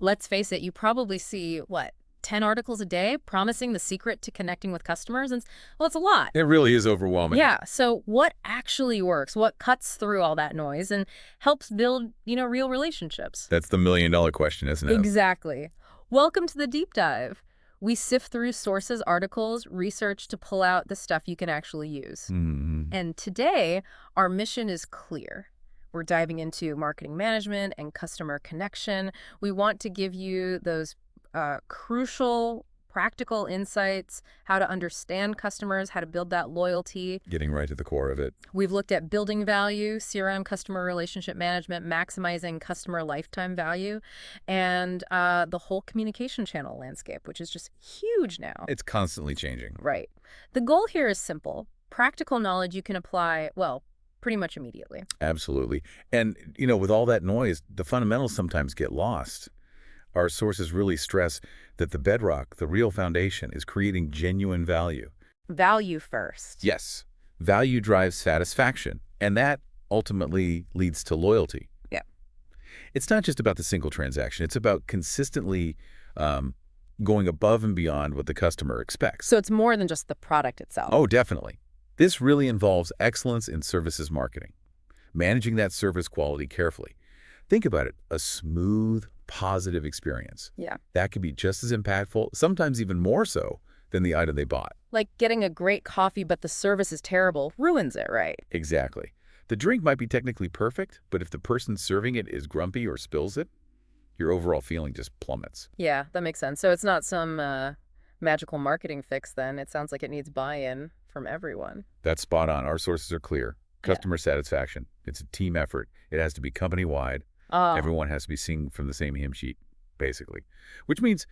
Let's face it, you probably see, what, 10 articles a day promising the secret to connecting with customers? And, well, it's a lot. It really is overwhelming. Yeah. So what actually works? What cuts through all that noise and helps build, real relationships? That's the million-dollar question, isn't it? Exactly. Welcome to the deep dive. We sift through sources, articles, research to pull out the stuff you can actually use. And today, our mission is clear. We're diving into marketing management and customer connection. We want to give you those crucial, practical insights, how to understand customers, how to build that loyalty. Getting right to the core of it. We've looked at building value, CRM, customer relationship management, maximizing customer lifetime value, and the whole communication channel landscape, which is just huge now. It's constantly changing. Right. The goal here is simple. Practical knowledge you can apply, well, pretty much immediately. Absolutely. And, with all that noise, the fundamentals sometimes get lost. Our sources really stress that the bedrock, the real foundation, is creating genuine value. Value first. Yes. Value drives satisfaction, and that ultimately leads to loyalty. Yeah. It's not just about the single transaction. It's about consistently going above and beyond what the customer expects. So it's more than just the product itself. Oh, definitely. This really involves excellence in services marketing, managing that service quality carefully. Think about it, a smooth, positive experience. Yeah. That could be just as impactful, sometimes even more so, than the item they bought. Like getting a great coffee, but the service is terrible, ruins it, right? Exactly. The drink might be technically perfect, but if the person serving it is grumpy or spills it, your overall feeling just plummets. Yeah, that makes sense. So it's not some magical marketing fix then. It sounds like it needs buy-in from everyone. That's spot on. Our sources are clear. Customer satisfaction. It's a team effort. It has to be company-wide. Oh. Everyone has to be singing from the same hymn sheet, basically. Which means,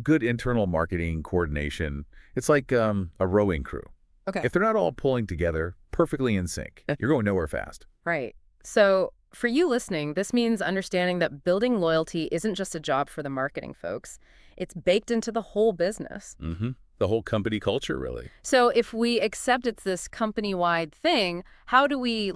good internal marketing coordination. It's like a rowing crew. Okay. If they're not all pulling together perfectly in sync, you're going nowhere fast. Right. So for you listening, this means understanding that building loyalty isn't just a job for the marketing folks. It's baked into the whole business. The whole company culture, really. So if we accept it's this company-wide thing, how do we,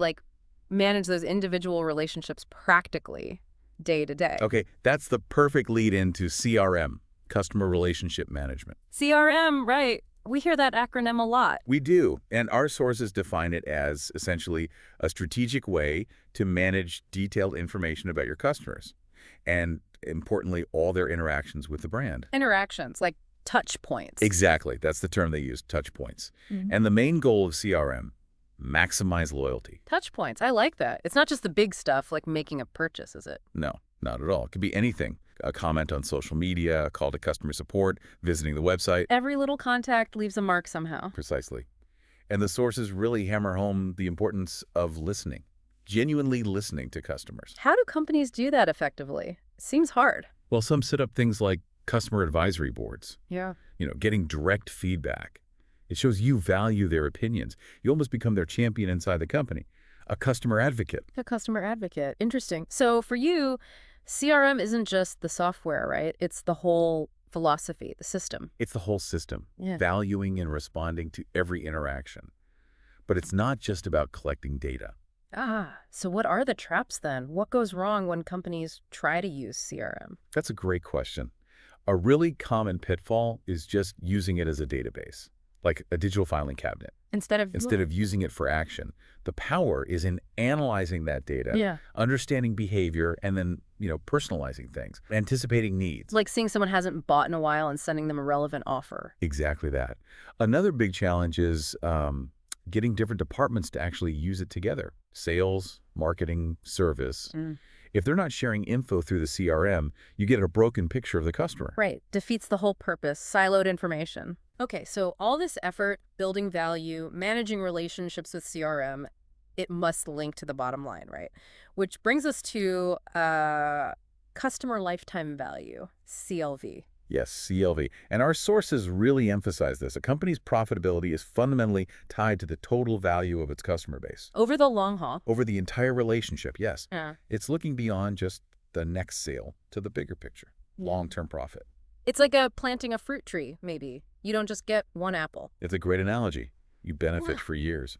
manage those individual relationships practically day to day? Okay, that's the perfect lead into CRM, Customer Relationship Management. CRM, right. We hear that acronym a lot. We do, and our sources define it as essentially a strategic way to manage detailed information about your customers and, importantly, all their interactions with the brand. Interactions, like touch points. Exactly. That's the term they use, touch points. And the main goal of CRM, maximize loyalty. Touch points. I like that. It's not just the big stuff like making a purchase, is it? No, not at all. It could be anything. A comment on social media, a call to customer support, visiting the website. Every little contact leaves a mark somehow. Precisely. And the sources really hammer home the importance of listening, genuinely listening to customers. How do companies do that effectively? Seems hard. Well, some set up things like customer advisory boards. Yeah. Getting direct feedback. It shows you value their opinions. You almost become their champion inside the company, a customer advocate. A customer advocate. Interesting. So for you, CRM isn't just the software, right? It's the whole philosophy, the system. It's the whole system, Yeah. valuing and responding to every interaction. But it's not just about collecting data. So what are the traps then? What goes wrong when companies try to use CRM? That's a great question. A really common pitfall is just using it as a database, like a digital filing cabinet. Instead of using it for action. The power is in analyzing that data, understanding behavior, and then, personalizing things, anticipating needs. like seeing someone hasn't bought in a while and sending them a relevant offer. Exactly that. Another big challenge is getting different departments to actually use it together. Sales, marketing, service. If they're not sharing info through the CRM, you get a broken picture of the customer. Right. Defeats the whole purpose. Siloed information. Okay, so all this effort, building value, managing relationships with CRM, it must link to the bottom line, right? Which brings us to customer lifetime value, CLV. Yes, CLV. And our sources really emphasize this. A company's profitability is fundamentally tied to the total value of its customer base. Over the long haul. Over the entire relationship, yes. Yeah. It's looking beyond just the next sale to the bigger picture, long-term profit. It's like planting a fruit tree, maybe. You don't just get one apple. It's a great analogy. you benefit for years.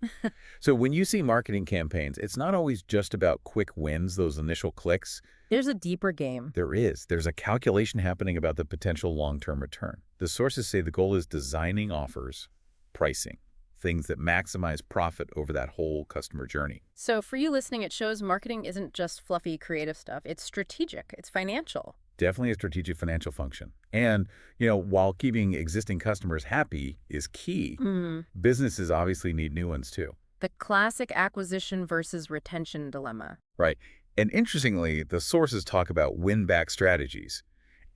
So when you see marketing campaigns, it's not always just about quick wins, those initial clicks. There's a deeper game. There is. There's a calculation happening about the potential long-term return. The sources say the goal is designing offers, pricing, things that maximize profit over that whole customer journey. So for you listening, it shows marketing isn't just fluffy creative stuff. It's strategic. It's financial. Definitely a strategic financial function. And, while keeping existing customers happy is key, businesses obviously need new ones too. The classic acquisition versus retention dilemma. Right. And interestingly, the sources talk about win-back strategies,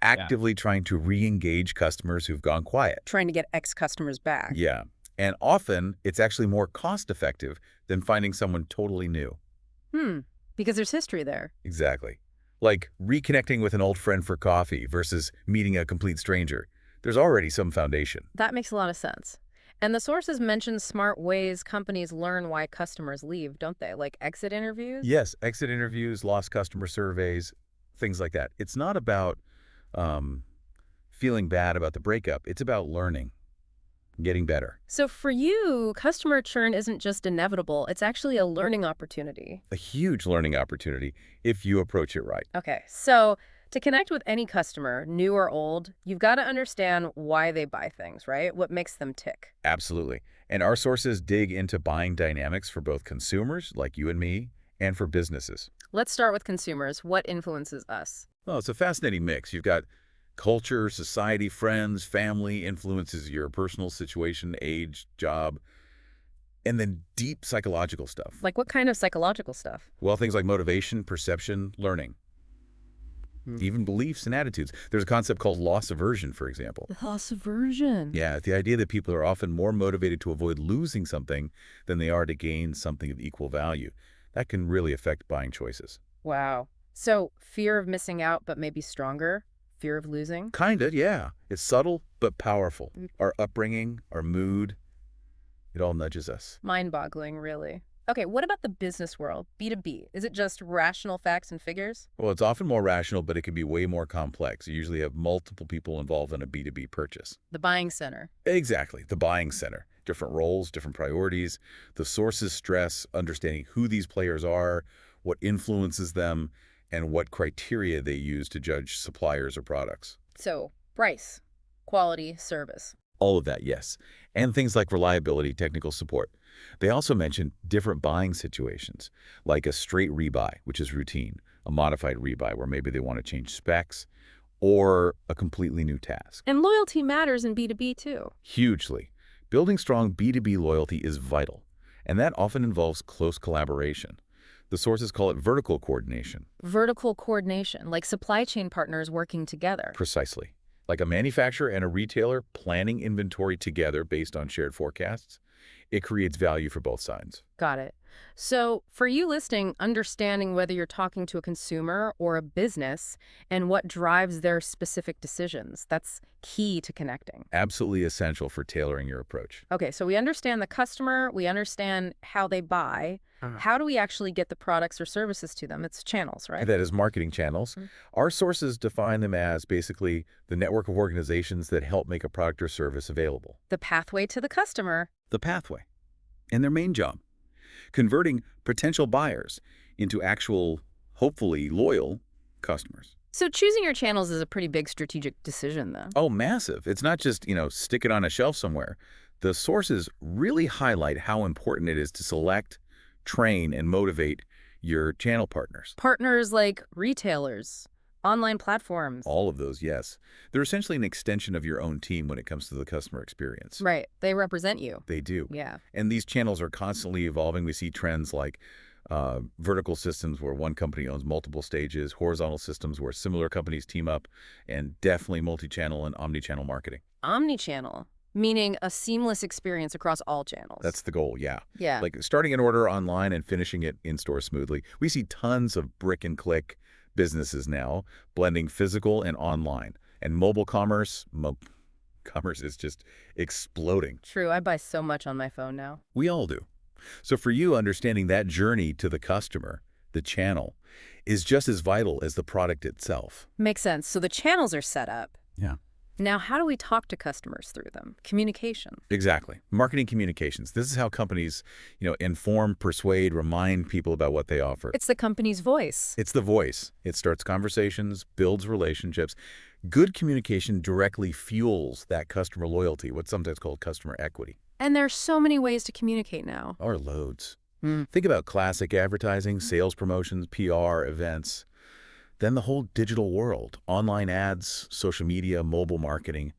actively trying to re-engage customers who've gone quiet. Trying to get ex-customers back. Yeah. And often, it's actually more cost-effective than finding someone totally new. Because there's history there. Exactly. Like reconnecting with an old friend for coffee versus meeting a complete stranger. There's already some foundation. That makes a lot of sense. And the sources mention smart ways companies learn why customers leave, don't they? Like exit interviews? Yes, exit interviews, lost customer surveys, things like that. It's not about feeling bad about the breakup. It's about learning, getting better. So for you, customer churn isn't just inevitable. It's actually a learning opportunity. A huge learning opportunity if you approach it right. Okay, so to connect with any customer, new or old, you've got to understand why they buy things, right? What makes them tick. Absolutely. And our sources dig into buying dynamics for both consumers, like you and me, and for businesses. Let's start with consumers. What influences us? Well, it's a fascinating mix. You've got culture, society, friends, family influences your personal situation, age, job, and then deep psychological stuff. Like what kind of psychological stuff? Well, things like motivation, perception, learning, even beliefs and attitudes. There's a concept called loss aversion, for example. Loss aversion. Yeah, the idea that people are often more motivated to avoid losing something than they are to gain something of equal value. That can really affect buying choices. Wow. So fear of missing out, but maybe stronger? Fear of losing? Kinda, yeah. It's subtle, but powerful. Our upbringing, our mood, it all nudges us. Mind-boggling, really. Okay, what about the business world, B2B? Is it just rational facts and figures? Well, it's often more rational, but it can be way more complex. You usually have multiple people involved in a B2B purchase. The buying center. Exactly, the buying center. Different roles, different priorities. The sources stress understanding who these players are, what influences them, and what criteria they use to judge suppliers or products. So, price, quality, service. All of that, yes. And things like reliability, technical support. They also mention different buying situations, like a straight rebuy, which is routine, a modified rebuy where maybe they want to change specs, or a completely new task. And loyalty matters in B2B too. Hugely. Building strong B2B loyalty is vital, and that often involves close collaboration. The sources call it vertical coordination. Vertical coordination, like supply chain partners working together. Precisely. Like a manufacturer and a retailer planning inventory together based on shared forecasts, it creates value for both sides. Got it. So for you listening, understanding whether you're talking to a consumer or a business and what drives their specific decisions, that's key to connecting. Absolutely essential for tailoring your approach. Okay, so we understand the customer, we understand how they buy. How do we actually get the products or services to them? It's channels, right? That is marketing channels. Our sources define them as basically the network of organizations that help make a product or service available. The pathway to the customer. The pathway. And their main job, converting potential buyers into actual, hopefully loyal customers. So choosing your channels is a pretty big strategic decision, though. Oh, massive. It's not just, stick it on a shelf somewhere. The sources really highlight how important it is to select, train, and motivate your channel partners. Partners like retailers, online platforms. All of those, yes. They're essentially an extension of your own team when it comes to the customer experience. Right. They represent you. They do. Yeah. And these channels are constantly evolving. We see trends like vertical systems where one company owns multiple stages, horizontal systems where similar companies team up, and definitely multi-channel and omni-channel marketing. Omni-channel, meaning a seamless experience across all channels. That's the goal, yeah. Yeah. Like starting an order online and finishing it in-store smoothly. We see tons of brick-and-click businesses now blending physical and online. And mobile commerce is just exploding. True. I buy so much on my phone now. We all do. So for you, understanding that journey to the customer, the channel, is just as vital as the product itself. Makes sense. So the channels are set up. Yeah. Now, how do we talk to customers through them? Communication. Exactly. Marketing communications. This is how companies, inform, persuade, remind people about what they offer. It's the company's voice. It's the voice. It starts conversations, builds relationships. Good communication directly fuels that customer loyalty, what's sometimes called customer equity. And there are so many ways to communicate now. Or loads. Mm. Think about classic advertising, sales promotions, PR, events. Then the whole digital world, online ads, social media, mobile marketing,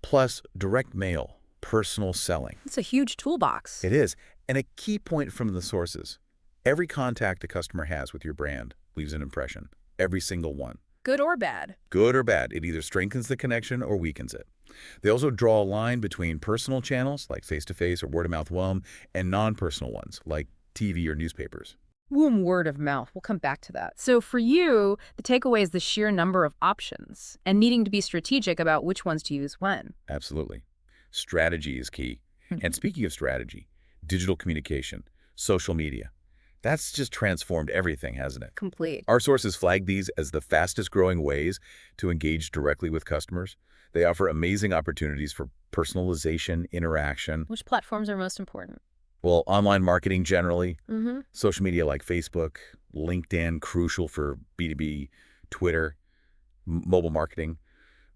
plus direct mail, personal selling. It's a huge toolbox. It is. And a key point from the sources. Every contact a customer has with your brand leaves an impression. Every single one. Good or bad. Good or bad, it either strengthens the connection or weakens it. They also draw a line between personal channels, like face-to-face or word-of-mouth WOM, and non-personal ones, like TV or newspapers. Word of mouth. We'll come back to that. So for you, the takeaway is the sheer number of options and needing to be strategic about which ones to use when. Absolutely. Strategy is key. And speaking of strategy, digital communication, social media, that's just transformed everything, hasn't it? Complete. Our sources flag these as the fastest growing ways to engage directly with customers. They offer amazing opportunities for personalization, interaction. Which platforms are most important? Well, online marketing generally, Mm-hmm. social media like Facebook, LinkedIn, crucial for B2B, Twitter, mobile marketing.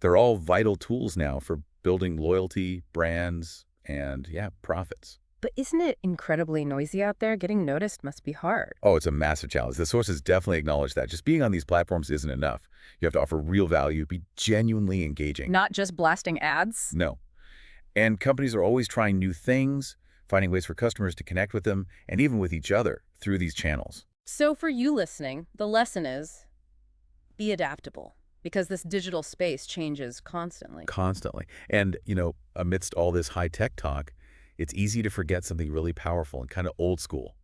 They're all vital tools now for building loyalty, brands, and, profits. But isn't it incredibly noisy out there? Getting noticed must be hard. Oh, it's a massive challenge. The sources definitely acknowledge that. Just being on these platforms isn't enough. You have to offer real value, be genuinely engaging. Not just blasting ads? No. And companies are always trying new things, finding ways for customers to connect with them and even with each other through these channels. So for you listening, the lesson is be adaptable because this digital space changes constantly. Constantly. And, amidst all this high-tech talk, it's easy to forget something really powerful and kind of old school.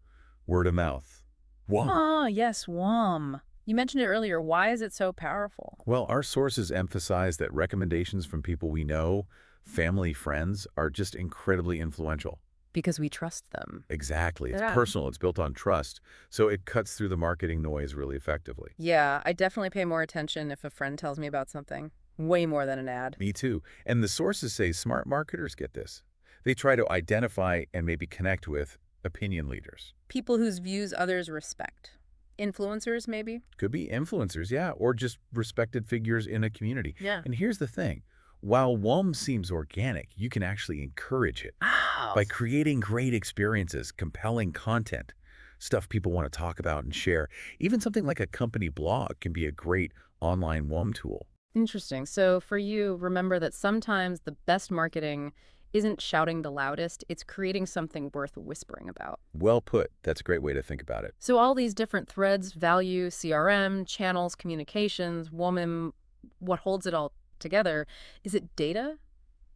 Word of mouth. WOM. Ah, yes, WOM. You mentioned it earlier. Why is it so powerful? Well, our sources emphasize that recommendations from people we know, family, friends, are just incredibly influential. Because we trust them. Exactly. It's Yeah. personal. It's built on trust. So it cuts through the marketing noise really effectively. Yeah, I definitely pay more attention if a friend tells me about something. Way more than an ad. Me too. And the sources say smart marketers get this. They try to identify and maybe connect with opinion leaders. People whose views others respect. Influencers, maybe? Could be influencers, yeah, or just respected figures in a community. Yeah. And here's the thing. While WOM seems organic, you can actually encourage it Wow. by creating great experiences, compelling content, stuff people want to talk about and share. Even something like a company blog can be a great online WOM tool. Interesting. So for you, remember that sometimes the best marketing isn't shouting the loudest, it's creating something worth whispering about. Well put. That's a great way to think about it. So all these different threads, value, CRM, channels, communications, woman, what holds it all together, is it data?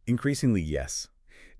Increasingly, yes.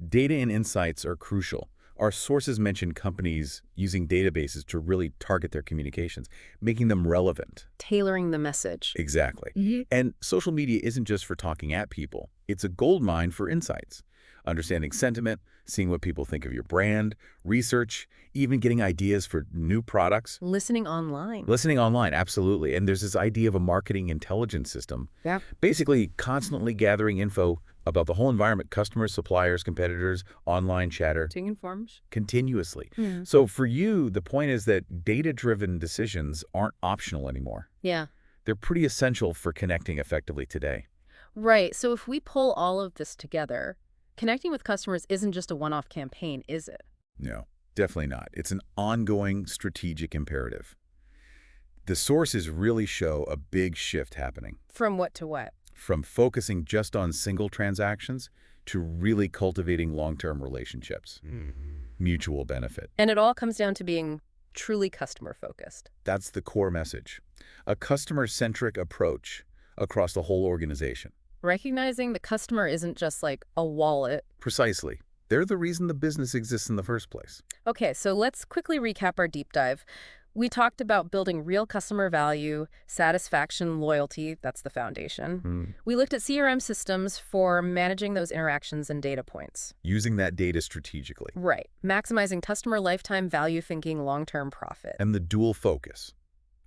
Data and insights are crucial. Our sources mention companies using databases to really target their communications, making them relevant. Tailoring the message. Exactly. And social media isn't just for talking at people. It's a goldmine for insights. Understanding sentiment, seeing what people think of your brand, research, even getting ideas for new products. Listening online. Listening online, absolutely. And there's this idea of a marketing intelligence system. Yeah. Basically, constantly gathering info about the whole environment, customers, suppliers, competitors, online chatter, Being informed. continuously. So for you, the point is that data-driven decisions aren't optional anymore. Yeah. They're pretty essential for connecting effectively today. Right. So if we pull all of this together, connecting with customers isn't just a one-off campaign, is it? No, definitely not. It's an ongoing strategic imperative. The sources really show a big shift happening. From what to what? From focusing just on single transactions to really cultivating long-term relationships. Mutual benefit. And it all comes down to being truly customer-focused. That's the core message. A customer-centric approach across the whole organization. Recognizing the customer isn't just like a wallet. Precisely. They're the reason the business exists in the first place. Okay, so let's quickly recap our deep dive. We talked about building real customer value, satisfaction, loyalty, that's the foundation. We looked at CRM systems for managing those interactions and data points. Using that data strategically. Right. Maximizing customer lifetime value, thinking long-term profit. And the dual focus.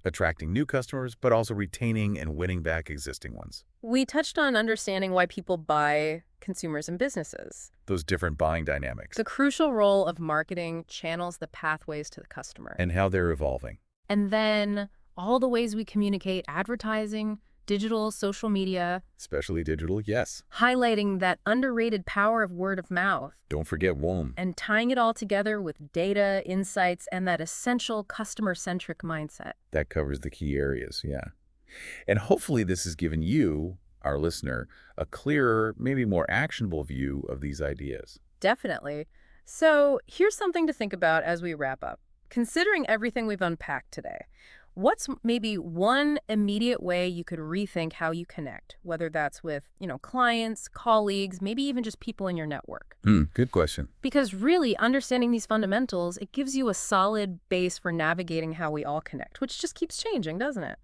attracting new customers, but also retaining and winning back existing ones. We touched on understanding why people buy, consumers and businesses. Those different buying dynamics. The crucial role of marketing channels the pathways to the customer. And how they're evolving. And then all the ways we communicate, advertising, digital, social media. Especially digital, yes. Highlighting that underrated power of word of mouth. Don't forget WOM. And tying it all together with data, insights, and that essential customer-centric mindset. That covers the key areas, yeah. And hopefully this has given you, our listener, a clearer, maybe more actionable view of these ideas. Definitely. So here's something to think about as we wrap up. Considering everything we've unpacked today, what's maybe one immediate way you could rethink how you connect, whether that's with, clients, colleagues, maybe even just people in your network? Good question. Because really, understanding these fundamentals, it gives you a solid base for navigating how we all connect, which just keeps changing, doesn't it?